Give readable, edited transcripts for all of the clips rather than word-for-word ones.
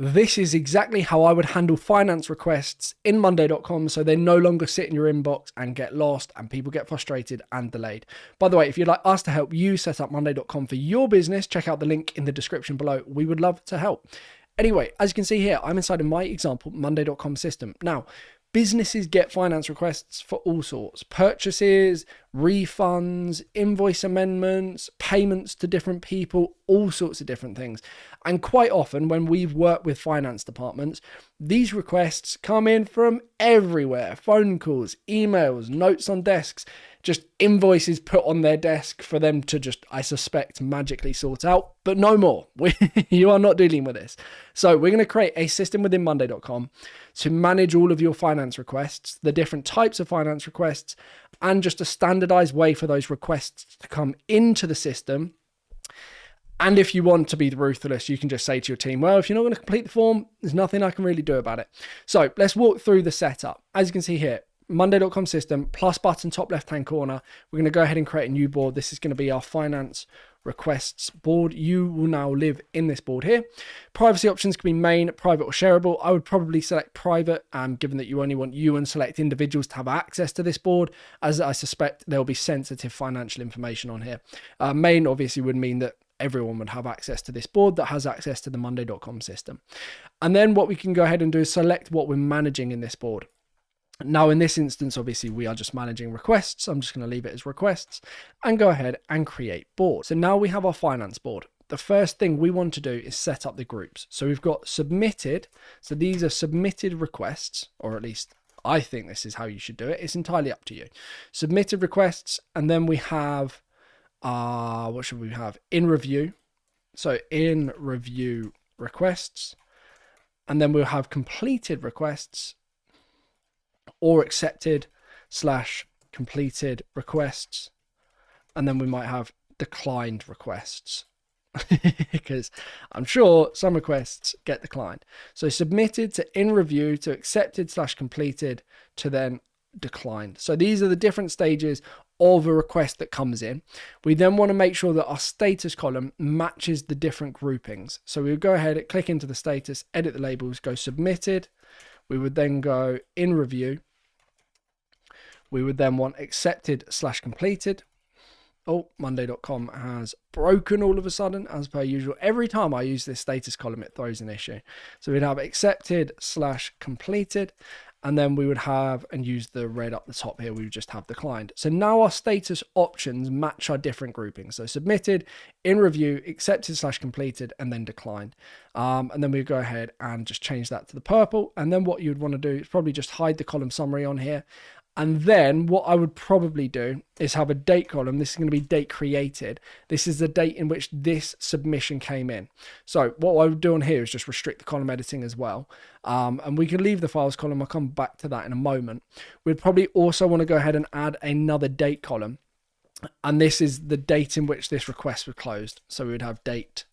This is exactly how I would handle finance requests in Monday.com so they no longer sit in your inbox and get lost and people get frustrated and delayed. By the way, if you'd like us to help you set up Monday.com for your business, check out the link in the description below. We would love to help. Anyway, as you can see here, I'm inside of my example Monday.com system. Now, businesses get finance requests for all sorts: purchases, refunds, invoice amendments, payments to different people, all sorts of different things. And quite often when we've worked with finance departments, these requests come in from everywhere: phone calls, emails, notes on desks, just invoices put on their desk for them to just, I suspect, magically sort out. But no more. You are not dealing with this. So we're going to create a system within Monday.com to manage all of your finance requests, the different types of finance requests, and just a standardized way for those requests to come into the system. And if you want to be ruthless, you can just say to your team, well, if you're not going to complete the form, there's nothing I can really do about it. So let's walk through the setup. As you can see here, Monday.com system, plus button, top left-hand corner. We're going to go ahead and create a new board. This is going to be our finance requests board. You will now live in this board here. Privacy options can be main, private, or shareable. I would probably select private, given that you only want you and select individuals to have access to this board, as I suspect there will be sensitive financial information on here. Main obviously would mean that everyone would have access to this board that has access to the Monday.com system. And then what we can go ahead and do is select what we're managing in this board. Now, in this instance, obviously, we are just managing requests. I'm just going to leave it as requests and go ahead and create board. So now we have our finance board. The first thing we want to do is set up the groups. So we've got submitted. So these are submitted requests, or at least I think this is how you should do it. It's entirely up to you. Submitted requests. And then we have, what should we have? In review. So in review requests. And then we'll have completed requests, or accepted / completed requests. And then we might have declined requests because I'm sure some requests get declined. So submitted to in review to accepted / completed to then declined. So these are the different stages of a request that comes in. We then want to make sure that our status column matches the different groupings. So we'll go ahead and click into the status, edit the labels, go submitted. We would then go in review. We would then want accepted / completed. Oh, Monday.com has broken all of a sudden, as per usual. Every time I use this status column, it throws an issue. So we'd have accepted / completed. And then we would have, and use the red up the top here, we would just have declined. So now our status options match our different groupings. So submitted, in review, accepted / completed, and then declined. And then we go ahead and just change that to the purple. And then what you'd want to do is probably just hide the column summary on here. And then what I would probably do is have a date column. This is going to be date created. This is the date in which this submission came in. So what I would do on here is just restrict the column editing as well. And we can leave the files column. I'll come back to that in a moment. We'd probably also want to go ahead and add another date column. And this is the date in which this request was closed. So we would have date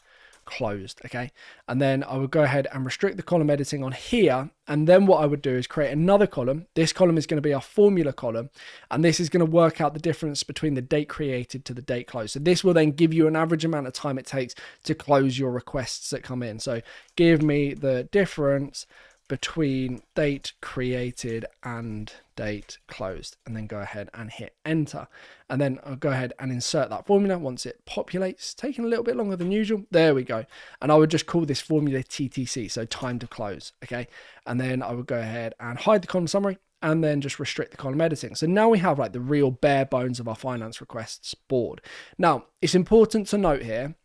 closed. Okay. And then I would go ahead and restrict the column editing on here. And then what I would do is create another column. This column is going to be our formula column. And this is going to work out the difference between the date created to the date closed. So this will then give you an average amount of time it takes to close your requests that come in. So give me the difference between date created and date closed, and then go ahead and hit enter. And then I'll go ahead and insert that formula once it populates, taking a little bit longer than usual. There we go. And I would just call this formula TTC, so time to close. Okay. And then I would go ahead and hide the column summary and then just restrict the column editing. So now we have like the real bare bones of our finance requests board. Now it's important to note here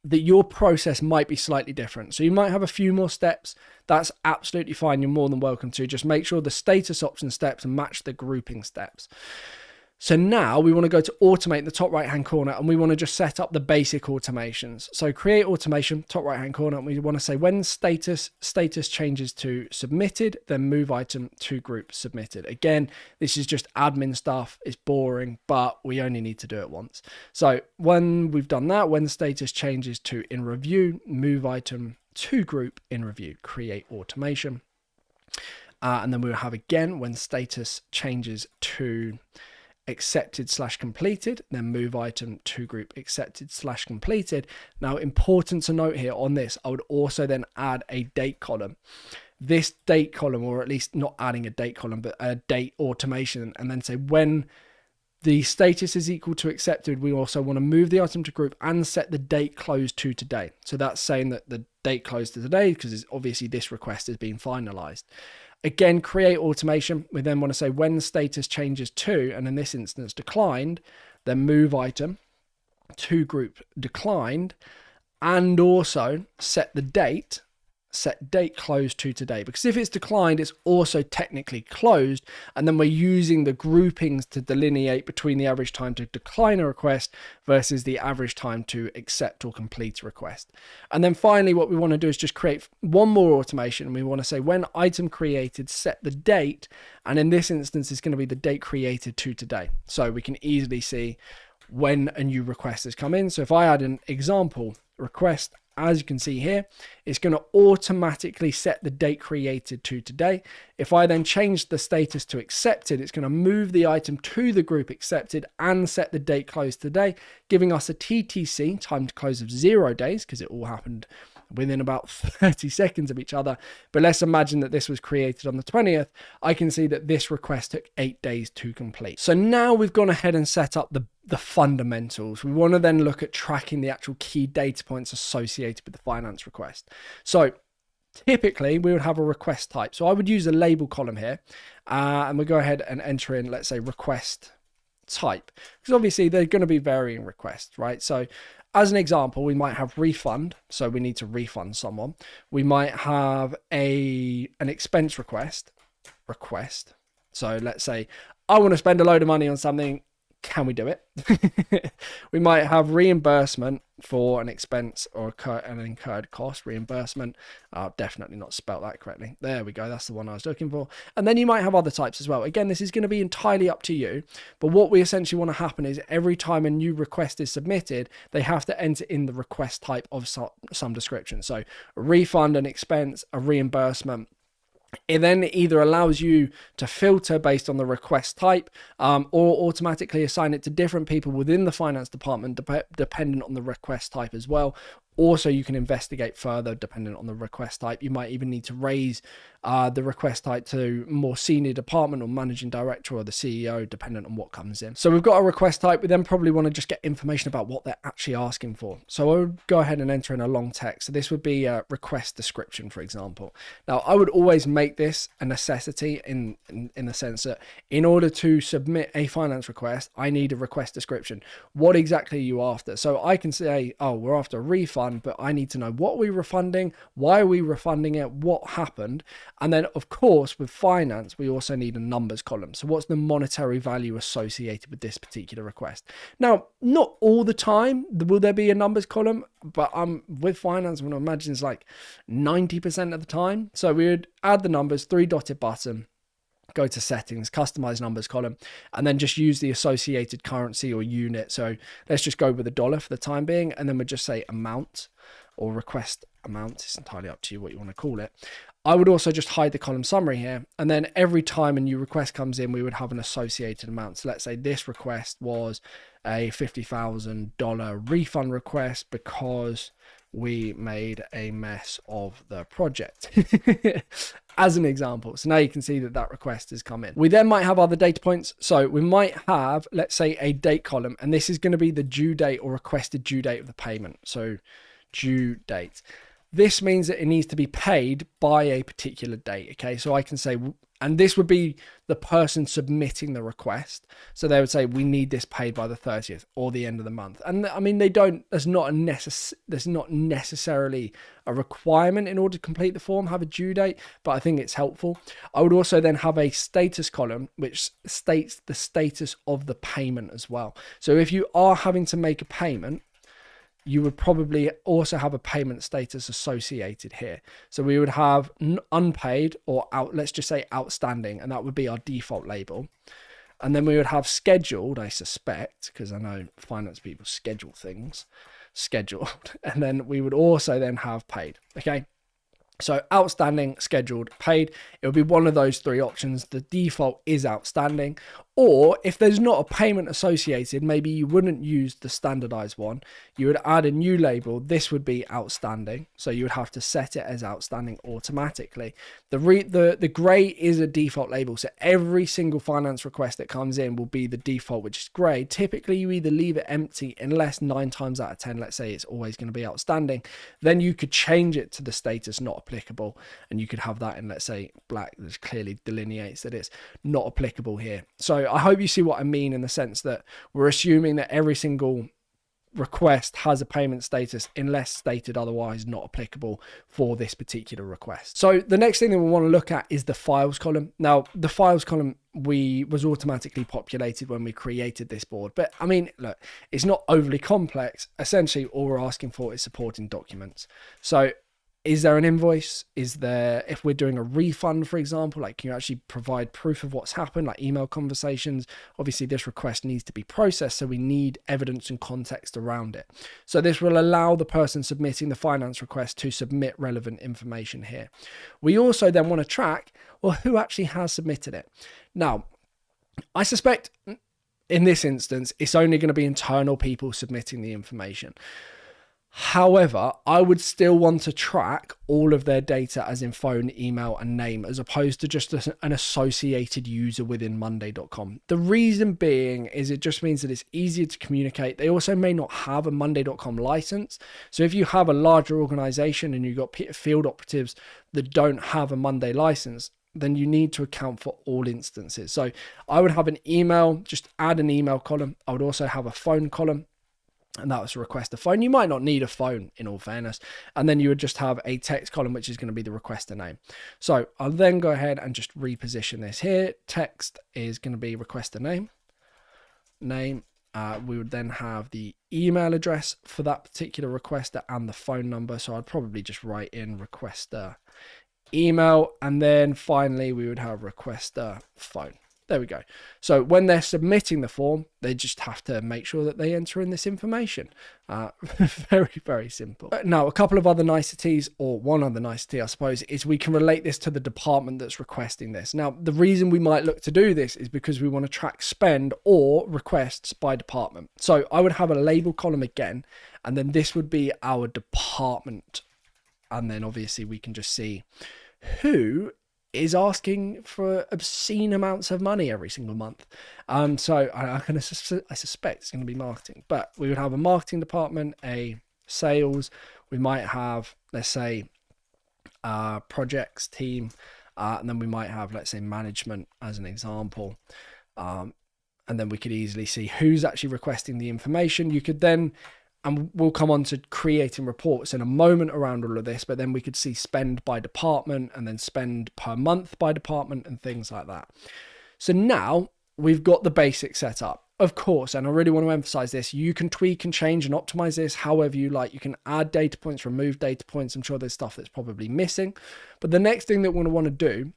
that your process might be slightly different. So you might have a few more steps. That's absolutely fine. You're more than welcome to. Just make sure the status option steps match the grouping steps. So now we want to go to automate in the top right hand corner, and we want to just set up the basic automations. So create automation, top right hand corner, and we want to say when status changes to submitted, then move item to group submitted. Again, this is just admin stuff. It's boring, but we only need to do it once. So when we've done that, when status changes to in review, move item to group in review, create automation. And then we'll have again when status changes to accepted/completed, then move item to group accepted/completed. Now, important to note here on this, I would also then add a date column. This date column, or at least not adding a date column, but a date automation, and then say when the status is equal to accepted, we also want to move the item to group and set the date closed to today. So that's saying that the date closed to today, because obviously this request is being finalized. Again, create automation. We then want to say when the status changes to, and in this instance declined, then move item to group declined, and also set the date, set date closed to today, because if it's declined, it's also technically closed, and then we're using the groupings to delineate between the average time to decline a request versus the average time to accept or complete a request. And then finally, what we want to do is just create one more automation. We want to say when item created, set the date, and in this instance, it's going to be the date created to today. So we can easily see when a new request has come in. So if I add an example request, as you can see here, it's going to automatically set the date created to today. If I then change the status to accepted, it's going to move the item to the group accepted and set the date closed today, giving us a TTC, time to close, of 0 days, because it all happened within about 30 seconds of each other. But let's imagine that this was created on the 20th. I can see that this request took 8 days to complete. So now we've gone ahead and set up the fundamentals. We want to then look at tracking the actual key data points associated with the finance request. So typically we would have a request type. So I would use a label column here, and we go ahead and enter in, let's say, request type, because obviously they're going to be varying requests, right? So as an example, we might have refund, so we need to refund someone. We might have an expense request. So let's say I want to spend a load of money on something. Can we do it? We might have reimbursement for an expense or an incurred cost. Reimbursement, definitely not spelt that correctly. There we go. That's the one I was looking for. And then you might have other types as well. Again, this is going to be entirely up to you. But what we essentially want to happen is every time a new request is submitted, they have to enter in the request type of some description. So a refund, an expense, a reimbursement. It then either allows you to filter based on the request type, or automatically assign it to different people within the finance department, dependent on the request type as well. Also, you can investigate further depending on the request type. You might even need to raise the request type to more senior department or managing director or the CEO, depending on what comes in. So we've got a request type. We then probably want to just get information about what they're actually asking for. So I would go ahead and enter in a long text. So this would be a request description, for example. Now, I would always make this a necessity in the sense that in order to submit a finance request, I need a request description. What exactly are you after? So I can say, oh, we're after a refund, but I need to know what we're refunding, why are we refunding it, what happened. And then, of course, with finance, we also need a numbers column. So what's the monetary value associated with this particular request? Now, not all the time will there be a numbers column, but with finance, I'm going to imagine it's like 90% of the time. So we would add the numbers, 3-dotted button, go to settings, customize numbers column, and then just use the associated currency or unit. So let's just go with the dollar for the time being, and then we'll just say amount or request amount. It's entirely up to you what you want to call it. I would also just hide the column summary here, and then every time a new request comes in, we would have an associated amount. So let's say this request was a $50,000 refund request because we made a mess of the project, as an example. So now you can see that that request has come in. We then might have other data points. So we might have, let's say, a date column, and this is going to be the due date or requested due date of the payment. So due date. This means that it needs to be paid by a particular date. Okay, so I can say, and this would be the person submitting the request. So they would say, we need this paid by the 30th or the end of the month. And I mean, there's not necessarily a requirement in order to complete the form, have a due date, but I think it's helpful. I would also then have a status column, which states the status of the payment as well. So if you are having to make a payment, you would probably also have a payment status associated here. So we would have unpaid or let's just say outstanding, and that would be our default label. And then we would have scheduled, I suspect, because I know finance people schedule things, scheduled. And then we would also then have paid. Okay. So outstanding, scheduled, paid. It would be one of those three options. The default is outstanding. Or if there's not a payment associated, maybe you wouldn't use the standardized one. You would add a new label. This would be outstanding. So you would have to set it as outstanding automatically. The gray is a default label. So every single finance request that comes in will be the default, which is gray. Typically, you either leave it empty unless 9 times out of 10, let's say it's always going to be outstanding. Then you could change it to the status not applicable. And you could have that in, let's say, black, that clearly delineates that it's not applicable here. So I hope you see what I mean, in the sense that we're assuming that every single request has a payment status unless stated otherwise not applicable for this particular request. So the next thing that we want to look at is the files column. Now, the files column was automatically populated when we created this board, but I mean, look, it's not overly complex. Essentially, all we're asking for is supporting documents. So is there an invoice? Is there, if we're doing a refund, for example, like, can you actually provide proof of what's happened, like email conversations? Obviously, this request needs to be processed, so we need evidence and context around it. So this will allow the person submitting the finance request to submit relevant information here. We also then want to track, well, who actually has submitted it. Now, I suspect in this instance, it's only going to be internal people submitting the information. However, I would still want to track all of their data, as in phone, email, and name, as opposed to just an associated user within Monday.com. The reason being is it just means that it's easier to communicate. They also may not have a Monday.com license. So if you have a larger organization and you've got field operatives that don't have a Monday license, then you need to account for all instances. So I would have an email, just add an email column. I would also have a phone column, and that was to request a phone. You might not need a phone, in all fairness. And then you would just have a text column, which is going to be the requester name. So I'll then go ahead and just reposition this here. Text is going to be requester name. We would then have the email address for that particular requester and the phone number. So I'd probably just write in requester email. And then finally, we would have requester phone. There we go. So when they're submitting the form, they just have to make sure that they enter in this information. Very, very simple. Now, a couple of other niceties, or one other nicety, I suppose, is we can relate this to the department that's requesting this. Now, the reason we might look to do this is because we want to track spend or requests by department. So I would have a label column again, and then this would be our department. And then obviously we can just see who is asking for obscene amounts of money every single month. So I suspect it's going to be marketing, but we would have a marketing department, a sales, we might have, let's say, projects team, and then we might have, let's say, management as an example. And then we could easily see who's actually requesting the information. You could then, and we'll come on to creating reports in a moment around all of this, but then we could see spend by department and then spend per month by department and things like that. So now we've got the basics set up. Of course, and I really want to emphasize this, you can tweak and change and optimize this however you like. You can add data points, remove data points. I'm sure there's stuff that's probably missing. But the next thing that we're going to want to do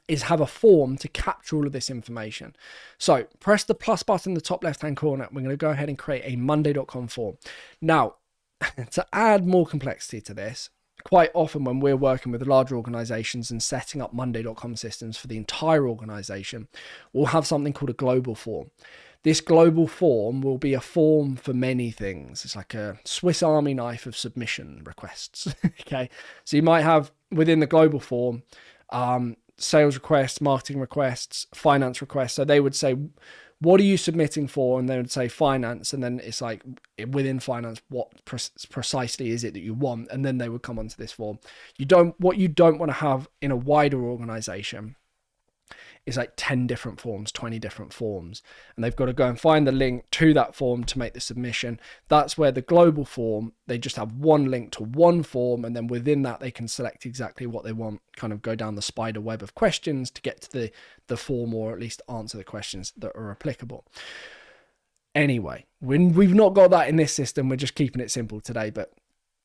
is have a form to capture all of this information. So press the plus button in the top left-hand corner. We're going to go ahead and create a Monday.com form. Now, to add more complexity to this, quite often when we're working with larger organizations and setting up Monday.com systems for the entire organization, we'll have something called a global form. This global form will be a form for many things. It's like a Swiss Army knife of submission requests. Okay, so you might have within the global form, sales requests, marketing requests, finance requests. So they would say, what are you submitting for? And they would say finance. And then it's like within finance, what precisely is it that you want? And then they would come onto this form. What you don't want to have in a wider organization is like 10 different forms, 20 different forms. And they've got to go and find the link to that form to make the submission. That's where the global form, they just have one link to one form. And then within that, they can select exactly what they want, kind of go down the spider web of questions to get to the form, or at least answer the questions that are applicable. Anyway, when we've not got that in this system, we're just keeping it simple today, but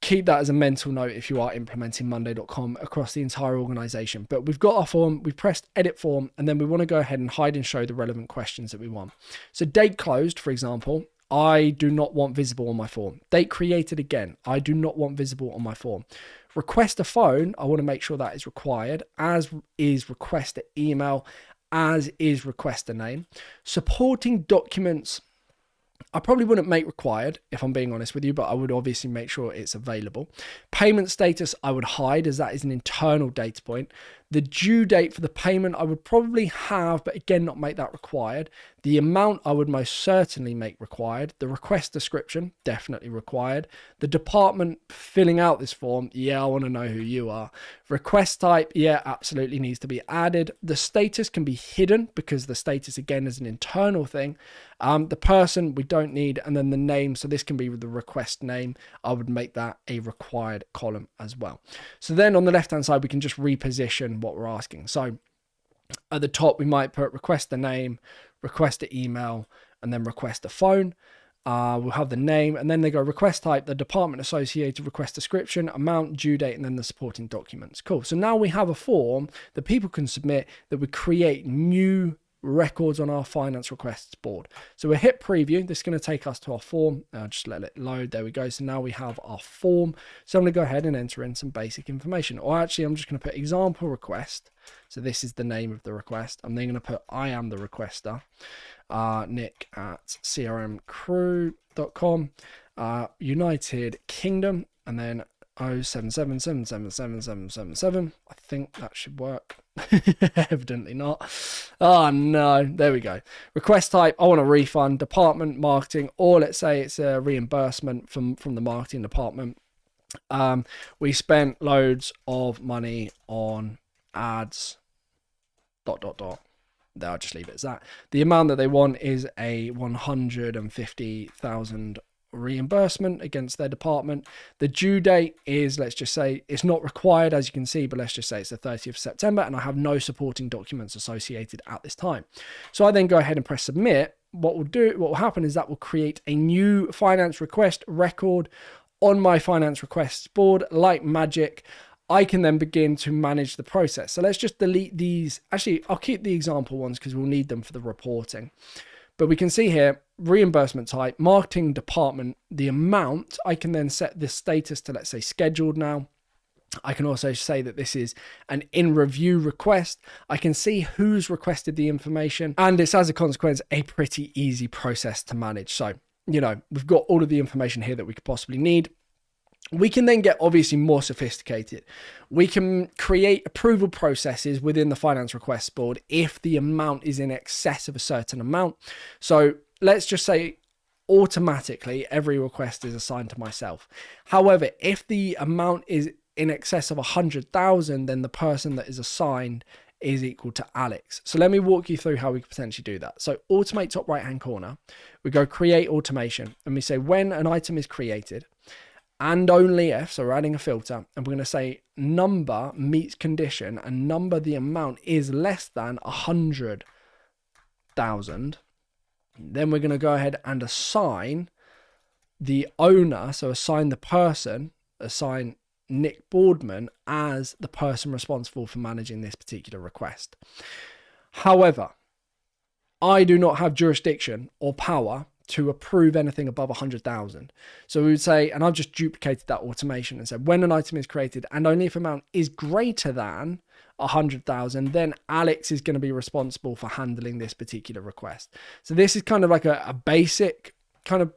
keep that as a mental note if you are implementing Monday.com across the entire organization. But we've got our form, we've pressed edit form, and then we want to go ahead and hide and show the relevant questions that we want. So date closed, for example, I do not want visible on my form. Date created again, I do not want visible on my form. Request a phone, I want to make sure that is required, as is request an email, as is requester name. Supporting documents, I probably wouldn't make required, if I'm being honest with you, but I would obviously make sure it's available. Payment status, I would hide, as that is an internal data point. The due date for the payment, I would probably have, but again, not make that required. The amount, I would most certainly make required. The request description, definitely required. The department filling out this form, yeah, I want to know who you are. Request type, yeah, absolutely needs to be added. The status can be hidden because the status, again, is an internal thing. The person we don't need, and then the name, so this can be the request name. I would make that a required column as well. So then on the left-hand side, we can just reposition what we're asking. So at the top, we might put request a name, request an email, and then request a phone. We'll have the name, and then they go request type, the department associated, request description, amount, due date, and then the supporting documents. Cool. So now we have a form that people can submit that would create new records on our finance requests board. So we'll hit preview. This is going to take us to our form. Just let it load. There we go. So now we have our form. So I'm going to go ahead and enter in some basic information. Or actually, I'm just going to put example request. So this is the name of the request. I'm then going to put I am the requester. Nick at crmcrew.com. United Kingdom. And then 077777777. I think that should work. Evidently not. Oh no, there we go. Request type, I want a refund. Department, marketing, or let's say it's a reimbursement from the marketing department. We spent loads of money on ads. ... I'll just leave it as that. The amount that they want is a 150,000 reimbursement against their department. The due date is, let's just say, it's not required as you can see, but let's just say it's the 30th of September, and I have no supporting documents associated at this time. So I then go ahead and press submit. What will happen is that will create a new finance request record on my finance requests board like magic. I can then begin to manage the process. So let's just delete these. Actually, I'll keep the example ones because we'll need them for the reporting. But we can see here, reimbursement type, marketing department, the amount. I can then set this status to, let's say, scheduled now. I can also say that this is an in review request. I can see who's requested the information, and it's, as a consequence, a pretty easy process to manage. So, you know, we've got all of the information here that we could possibly need. We can then get obviously more sophisticated. We can create approval processes within the finance request board if the amount is in excess of a certain amount. So let's just say automatically every request is assigned to myself. However, if the amount is in excess of 100,000, then the person that is assigned is equal to Alex. So let me walk you through how we could potentially do that. So automate top right hand corner, we go create automation, and we say when an item is created, and only if, so we're adding a filter, and we're going to say number meets condition, and number, the amount, is less than 100,000. Then we're going to go ahead and assign the owner, so assign the person, assign Nick Boardman as the person responsible for managing this particular request. However, I do not have jurisdiction or power to approve anything above 100,000. So we would say, and I've just duplicated that automation and said, when an item is created and only if amount is greater than 100,000, then Alex is going to be responsible for handling this particular request. So this is kind of like a basic kind of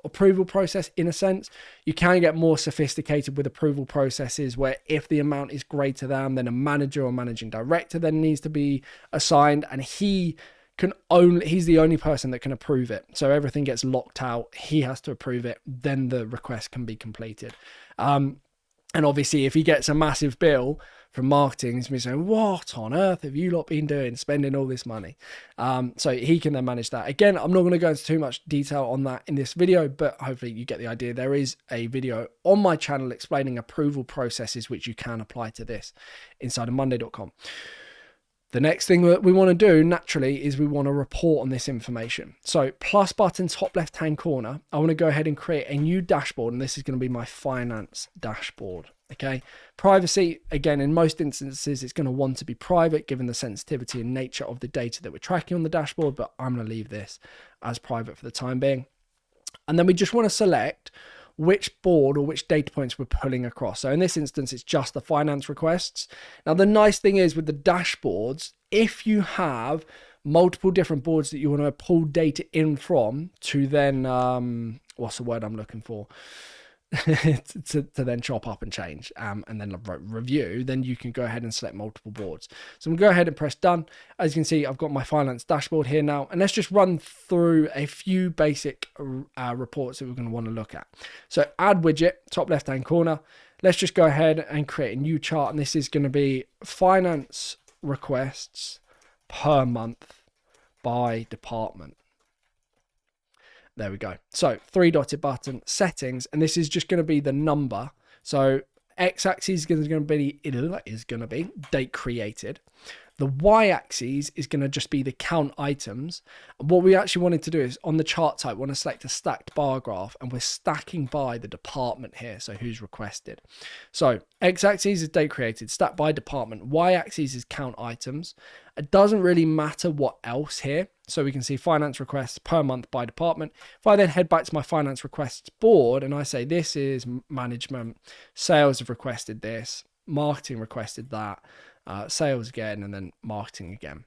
approval process in a sense. You can get more sophisticated with approval processes where if the amount is greater than, then a manager or managing director then needs to be assigned, and he's the only person that can approve it. So everything gets locked out. He has to approve it. Then the request can be completed. And obviously, if he gets a massive bill from marketing, he's going to be saying, what on earth have you lot been doing, spending all this money? So he can then manage that. Again, I'm not going to go into too much detail on that in this video, but hopefully you get the idea. There is a video on my channel explaining approval processes, which you can apply to this inside of Monday.com. The next thing that we want to do naturally is we want to report on this information. So plus button top left hand corner, I want to go ahead and create a new dashboard, and this is going to be my finance dashboard. Okay, privacy, again, in most instances it's going to want to be private given the sensitivity and nature of the data that we're tracking on the dashboard, but I'm going to leave this as private for the time being. And then we just want to select which board or which data points we're pulling across. So in this instance, it's just the finance requests. Now, the nice thing is with the dashboards, if you have multiple different boards that you want to pull data in from to then, what's the word I'm looking for? to then chop up and change and then review, then you can go ahead and select multiple boards. So I'm going to go ahead and press done. As you can see, I've got my finance dashboard here now, and let's just run through a few basic reports that we're going to want to look at. So add widget, top left hand corner. Let's just go ahead and create a new chart, and this is going to be finance requests per month by department. There we go. So 3-dotted button, settings, and this is just going to be the number. So x-axis is going to be date created. The y-axis is going to just be the count items. And what we actually wanted to do is on the chart type, we want to select a stacked bar graph, and we're stacking by the department here. So who's requested. So x-axis is date created, stacked by department. Y-axis is count items. It doesn't really matter what else here. So we can see finance requests per month by department. If I then head back to my finance requests board and I say this is management, sales have requested this, marketing requested that, sales again, and then marketing again.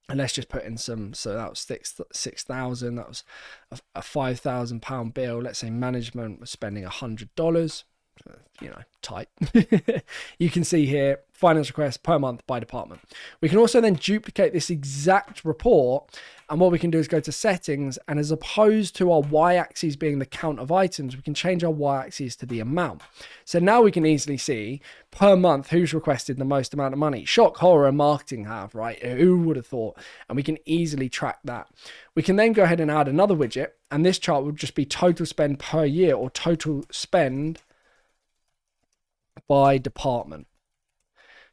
And let's just put in some, so that was 6,000, that was a £5,000 bill. Let's say management was spending $100. Type. You can see here finance requests per month by department. We can also then duplicate this exact report, and what we can do is go to settings, and as opposed to our y-axis being the count of items, we can change our y-axis to the amount. So now we can easily see per month who's requested the most amount of money. Shock, horror, and marketing have, right? Who would have thought? And we can easily track that. We can then go ahead and add another widget, and this chart would just be total spend per year, or total spend by department.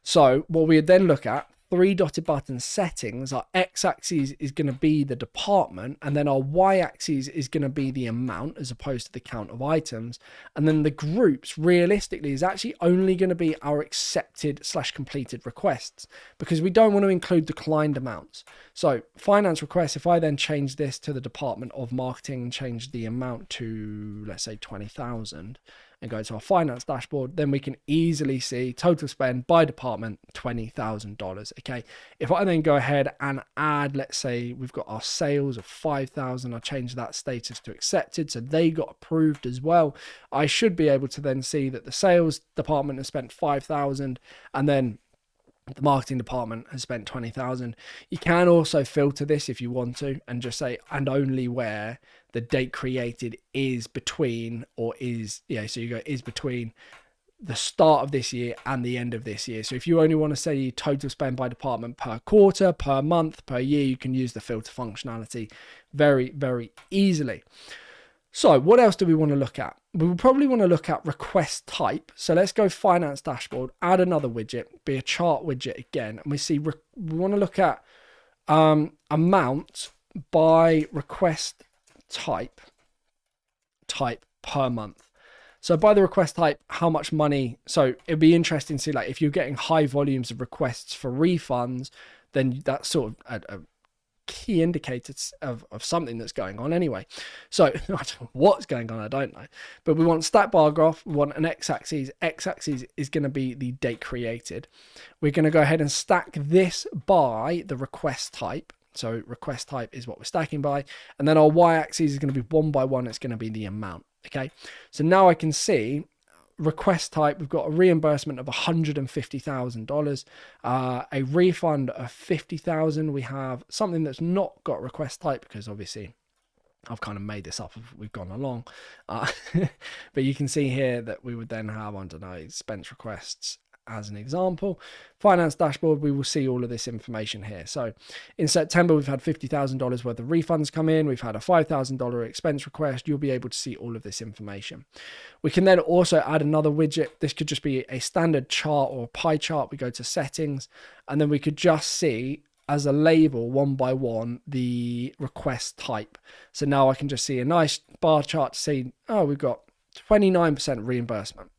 So what we would then look at, 3-dotted button settings, our x-axis is going to be the department, and then our y-axis is going to be the amount as opposed to the count of items. And then the groups realistically is actually only going to be our accepted/completed requests, because we don't want to include declined amounts. So finance requests, if I then change this to the Department of Marketing and change the amount to, let's say, 20,000, and go to our finance dashboard, then we can easily see total spend by department, $20,000. Okay, if I then go ahead and add, let's say we've got our sales of 5,000, I'll change that status to accepted, so they got approved as well. I should be able to then see that the sales department has spent 5,000, and then the marketing department has spent 20,000. You can also filter this if you want to, and just say, and only where the date created is between, or is, so you go is between the start of this year and the end of this year. So if you only want to say total spend by department per quarter, per month, per year, you can use the filter functionality very, very easily. So what else do we want to look at? We will probably want to look at request type. So let's go finance dashboard, add another widget, be a chart widget again. And we see we want to look at amount by request type per month. So by the request type, how much money. So it'd be interesting to see, like, if you're getting high volumes of requests for refunds, then that's sort of a key indicators of something that's going on anyway. So what's going on, I don't know, but we want stack bar graph, we want an x-axis. X-axis is going to be the date created. We're going to go ahead and stack this by the request type. So request type is what we're stacking by, and then our y-axis is going to be one by one, it's going to be the amount. Okay, so now I can see request type, we've got a reimbursement of $150,000, a refund of $50,000. We have something that's not got request type, because obviously I've kind of made this up as we've gone along, but you can see here that we would then have, I don't know, expense requests as an example. Finance dashboard, we will see all of this information here. So in September, we've had $50,000 worth of refunds come in. We've had a $5,000 expense request. You'll be able to see all of this information. We can then also add another widget. This could just be a standard chart or a pie chart. We go to settings, and then we could just see as a label one by one the request type. So now I can just see a nice bar chart to see, oh, we've got 29% reimbursement.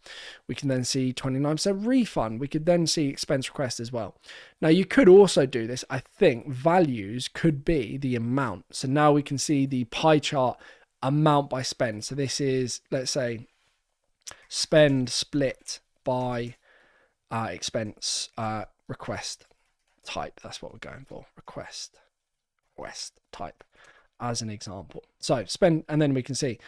We can then see 29% refund. We could then see expense request as well. Now you could also do this. I think values could be the amount. So now we can see the pie chart amount by spend. So this is, let's say, spend split by expense request. type. That's what we're going for. Request type as an example. So spend, and then we can see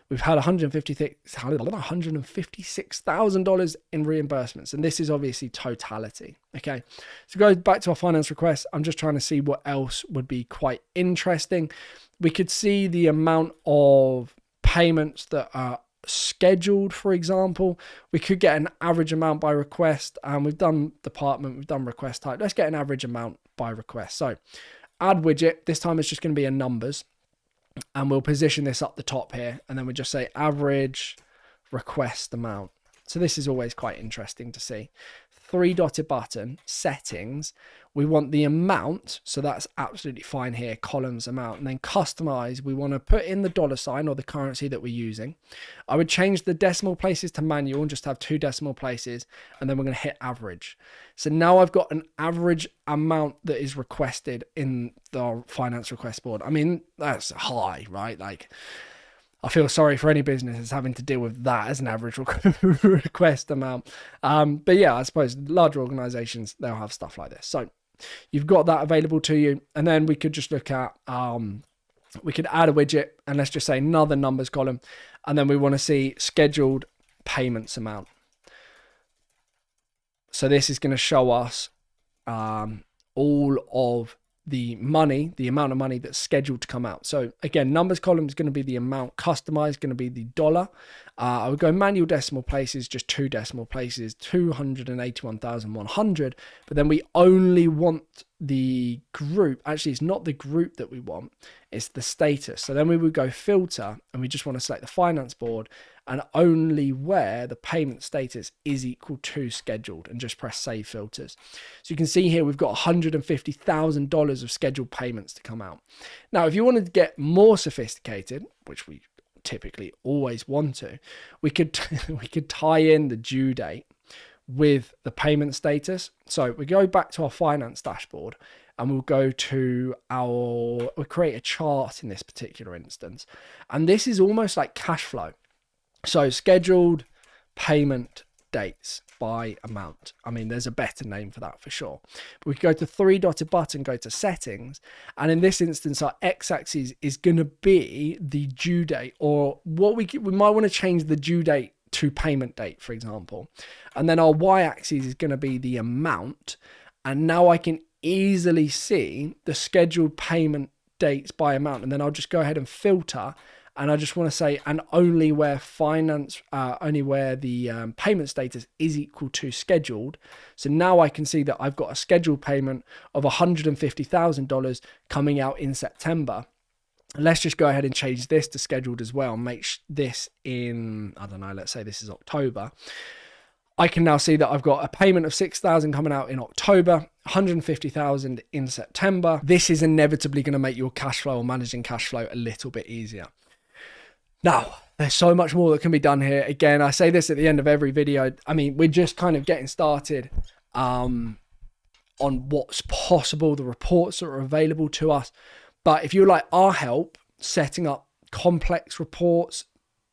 we've had $156,000 in reimbursements. And this is obviously totality. Okay. So go back to our finance request. I'm just trying to see what else would be quite interesting. We could see the amount of payments that are scheduled, for example. We could get an average amount by request, and we've done department, we've done request type. Let's get an average amount by request. So add widget, this time it's just going to be in numbers, and we'll position this up the top here, and then we just say average request amount. So this is always quite interesting to see. 3-dotted button, settings, we want the amount, so that's absolutely fine here, columns amount, and then customize, we want to put in the $ or the currency that we're using. I would change the decimal places to manual and just have 2 decimal places, and then we're going to hit average. So now I've got an average amount that is requested in the finance request board. I mean, that's high, right? Like, I feel sorry for any business that's having to deal with that as an average request amount. But yeah, I suppose larger organizations, they'll have stuff like this. So you've got that available to you. And then we could just look at, we could add a widget, and let's just say another numbers column. And then we want to see scheduled payments amount. So this is going to show us all of the money, the amount of money that's scheduled to come out. So again, numbers column is going to be the amount, customized going to be the $. I would go manual decimal places, just 2 decimal places, 281,100. But then we only want the group. Actually, it's not the group that we want, it's the status. So then we would go filter, and we just want to select the finance board, and only where the payment status is equal to scheduled, and just press save filters. So you can see here we've got $150,000 of scheduled payments to come out. Now, if you wanted to get more sophisticated, which we typically always want to, we could tie in the due date with the payment status. So we go back to our finance dashboard, and we'll go to we'll create a chart in this particular instance. And this is almost like cash flow. So scheduled payment dates by amount. I mean, there's a better name for that for sure. But we go to 3-dotted button, go to settings. And in this instance, our x-axis is going to be the due date, or what we might want to change the due date to payment date, for example. And then our y-axis is going to be the amount. And now I can easily see the scheduled payment dates by amount. And then I'll just go ahead and filter. And I just want to say, and only where the payment status is equal to scheduled. So now I can see that I've got a scheduled payment of $150,000 coming out in September. Let's just go ahead and change this to scheduled as well. Make this in, I don't know, let's say this is October. I can now see that I've got a payment of $6,000 coming out in October, $150,000 in September. This is inevitably going to make your cash flow or managing cash flow a little bit easier. Now, there's so much more that can be done here. Again, I say this at the end of every video. I mean, we're just kind of getting started on what's possible, the reports that are available to us. But if you like our help setting up complex reports,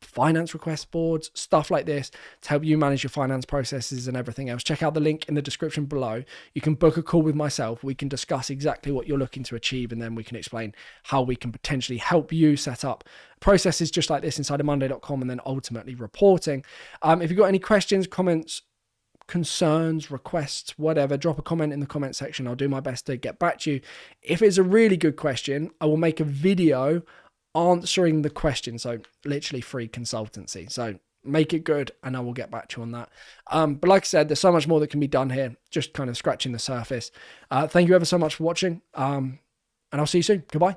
finance request boards, stuff like this to help you manage your finance processes and everything else, check out the link in the description below. You can book a call with myself. We can discuss exactly what you're looking to achieve, and then we can explain how we can potentially help you set up processes just like this inside of Monday.com, and then ultimately reporting. If you've got any questions, comments, concerns, requests, whatever, drop a comment in the comment section. I'll do my best to get back to you. If it's a really good question, I will make a video answering the question. So literally free consultancy. So make it good, and I will get back to you on that. But like I said, there's so much more that can be done here, just kind of scratching the surface. Thank you ever so much for watching. And I'll see you soon. Goodbye.